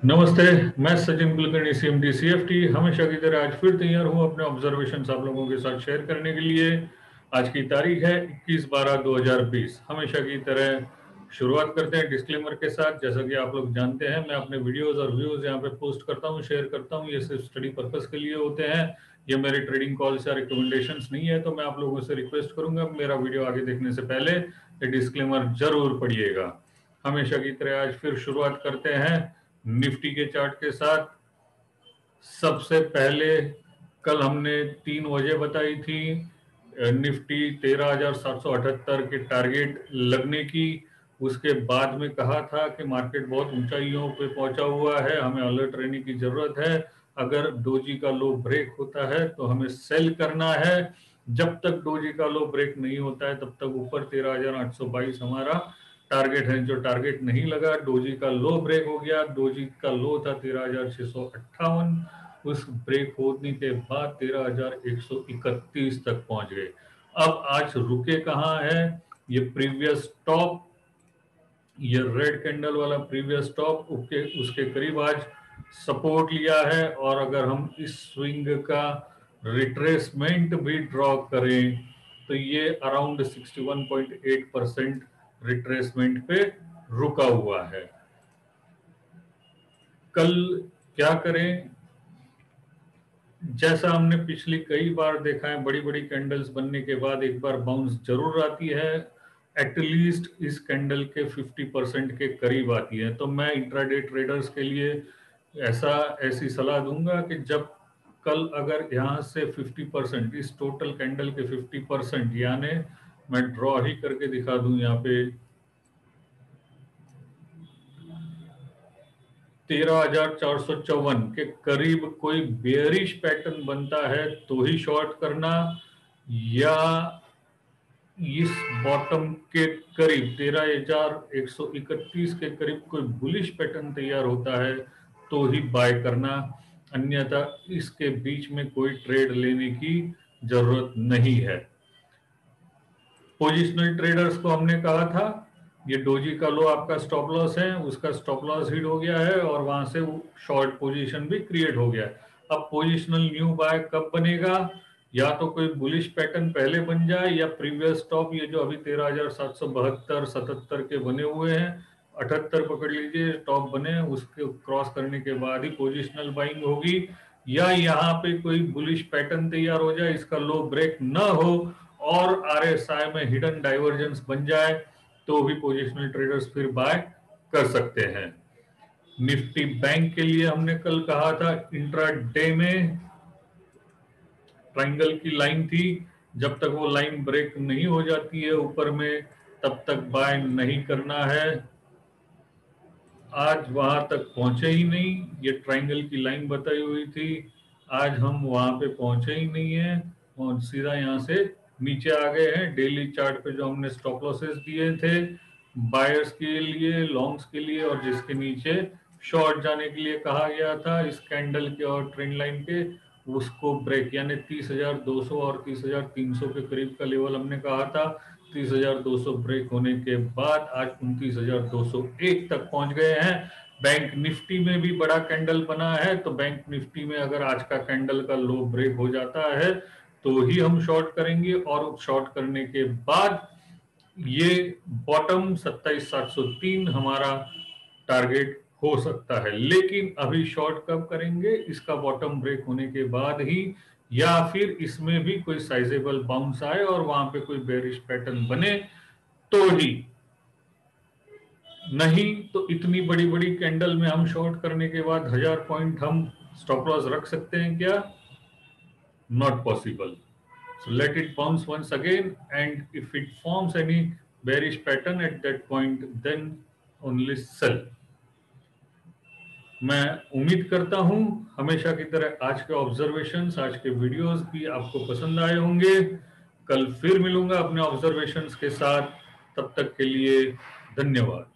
नमस्ते। मैं Sachin Kulkarni CMD CFT हमेशा की तरह आज फिर तैयार हूं अपने ऑब्जर्वेशंस आप लोगों के साथ शेयर करने के लिए। आज की तारीख है 21/12/2020। हमेशा की तरह शुरुआत करते हैं डिस्क्लेमर के साथ। जैसा कि आप लोग जानते हैं, मैं अपने वीडियोस और व्यूज यहाँ पे पोस्ट करता हूँ, शेयर करता हूँ। ये सिर्फ स्टडी पर्पस के लिए होते हैं, ये मेरे ट्रेडिंग कॉल्स या रिकमेंडेशंस नहीं है। तो मैं आप लोगों से रिक्वेस्ट करूंगा, मेरा वीडियो आगे देखने से पहले ये डिस्क्लेमर जरूर पढ़िएगा। हमेशा की तरह आज फिर शुरुआत करते हैं निफ्टी के चार्ट के साथ। सबसे पहले कल हमने 3 वजह बताई थी निफ्टी 13,778 के टारगेट लगने की। उसके बाद में कहा था कि मार्केट बहुत ऊंचाइयों पे पहुंचा हुआ है, हमें अलर्ट रहने की जरूरत है। अगर डोजी का लो ब्रेक होता है तो हमें सेल करना है। जब तक डोजी का लो ब्रेक नहीं होता है तब तक ऊपर 13,822 हमारा टारगेट है। जो टारगेट नहीं लगा, डोजी का लो ब्रेक हो गया। डोजी का लो था 13,658, उस ब्रेक होने के बाद 13,131 तक पहुंच गए। अब आज रुके कहाँ है? ये प्रीवियस टॉप, ये रेड कैंडल वाला प्रीवियस टॉप उसके करीब आज सपोर्ट लिया है। और अगर हम इस स्विंग का रिट्रेसमेंट भी ड्रॉ करें तो ये अराउंड 61.8% रिट्रेसमेंट पे रुका हुआ है। कल क्या करें? जैसा हमने पिछली कई बार देखा है, बड़ी बड़ी कैंडल्स बनने के बाद एक बार बाउंस जरूर आती है। एटलीस्ट इस कैंडल के 50% के करीब आती है। तो मैं इंट्राडे ट्रेडर्स के लिए ऐसी सलाह दूंगा कि जब कल अगर यहाँ से 50%, इस टोटल कैंडल के 50%, यानी मैं ड्रॉ ही करके दिखा दूं यहाँ पे 13,454 के करीब कोई बेयरिश पैटर्न बनता है तो ही शॉर्ट करना, या इस बॉटम के करीब 13,131 के करीब कोई बुलिश पैटर्न तैयार होता है तो ही बाय करना। अन्यथा इसके बीच में कोई ट्रेड लेने की जरूरत नहीं है। पोजिशनल ट्रेडर्स को हमने कहा था ये डोजी का लो आपका स्टॉप लॉस है, उसका स्टॉप लॉस हिट हो गया है और वहां से शॉर्ट पोजीशन भी क्रिएट हो गया है। अब पोजिशनल न्यू बाय कब बनेगा? या तो कोई बुलिश पैटर्न पहले बन जाए, या प्रीवियस टॉप ये जो अभी 13,772 77 के बने हुए हैं, 78 पकड़ लीजिए टॉप बने, उसके क्रॉस करने के बाद ही पोजिशनल बाइंग होगी। या यहाँ पे कोई बुलिश पैटर्न तैयार हो जाए, इसका लो ब्रेक न हो और आरएसआई में हिडन डाइवर्जेंस बन जाए तो भी पोजिशनल ट्रेडर्स फिर बाय कर सकते हैं। निफ्टी बैंक के लिए हमने कल कहा था इंट्राडे में ट्रायंगल की लाइन थी, जब तक वो लाइन ब्रेक नहीं हो जाती है ऊपर में तब तक बाय नहीं करना है। आज वहां तक पहुंचे ही नहीं, ये ट्रायंगल की लाइन बताई हुई थी, आज हम वहां पे पहुंचे ही नहीं है और सीधा यहाँ से नीचे आ गए हैं। डेली चार्ट पे जो हमने स्टॉप लॉसेस दिए थे बायर्स के लिए, लॉन्ग्स के लिए, और जिसके नीचे शॉर्ट जाने के लिए कहा गया था इस कैंडल के और ट्रेंड लाइन के, उसको ब्रेक, यानी 30,200 और 30,300 के करीब का लेवल हमने कहा था। 30,200 ब्रेक होने के बाद आज 29,201 तक पहुंच गए हैं। बैंक निफ्टी में भी बड़ा कैंडल बना है, तो बैंक निफ्टी में अगर आज का कैंडल का लो ब्रेक हो जाता है तो ही हम शॉर्ट करेंगे। और शॉर्ट करने के बाद ये बॉटम 27,703 हमारा टारगेट हो सकता है। लेकिन अभी शॉर्ट कब करेंगे? इसका बॉटम ब्रेक होने के बाद ही, या फिर इसमें भी कोई साइजेबल बाउंस आए और वहां पे कोई बेरिश पैटर्न बने तो ही। नहीं तो इतनी बड़ी बड़ी कैंडल में हम शॉर्ट करने के बाद 1000 पॉइंट हम स्टॉप लॉस रख सकते हैं क्या? Not possible. So let it bounce once again, and if it forms any bearish pattern at that point, then only sell. मैं उम्मीद करता हूं हमेशा की तरह आज के ऑब्जर्वेशंस, आज के वीडियोस भी आपको पसंद आए होंगे। कल फिर मिलूंगा अपने ऑब्जर्वेशंस के साथ, तब तक के लिए धन्यवाद।